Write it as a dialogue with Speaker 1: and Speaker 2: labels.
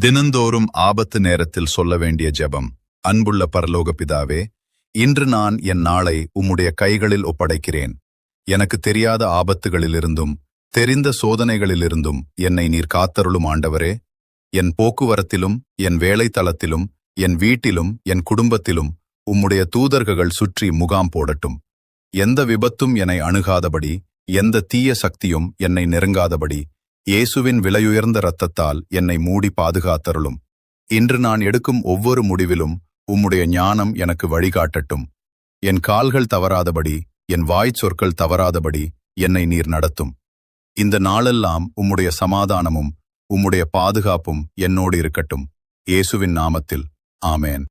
Speaker 1: தினந்தோறும் ஆபத்து நேரத்தில் சொல்ல வேண்டிய ஜெபம். அன்புள்ள பரலோக பிதாவே, இன்று நான் என் நாளை உம்முடைய கைகளில் ஒப்படைக்கிறேன். எனக்கு தெரியாத ஆபத்துகளிலிருந்தும் தெரிந்த சோதனைகளிலிருந்தும் என்னை நீர் காத்தருளும் ஆண்டவரே. என் போக்குவரத்திலும் என் வேலைத்தளத்திலும் என் வீட்டிலும் என் குடும்பத்திலும் உம்முடைய தூதர்கள் சுற்றி முகாம் போடட்டும். எந்த விபத்தும் என்னை அணுகாதபடி, எந்த தீய சக்தியும் என்னை நெருங்காதபடி இயேசுவின் விலையுயர்ந்த இரத்தத்தால் என்னை மூடி பாதுகாத்தருளும். இன்று நான் எடுக்கும் ஒவ்வொரு முடிவிலும் உம்முடைய ஞானம் எனக்கு வழிகாட்டட்டும். என் கால்கள் தவறாதபடி, என் வாய்ச் சொற்கள் தவறாதபடி என்னை நீர் நடத்தும். இந்த நாளெல்லாம் உம்முடைய சமாதானமும் உம்முடைய பாதுகாப்பும் என்னோடு இருக்கட்டும். இயேசுவின் நாமத்தில் ஆமேன்.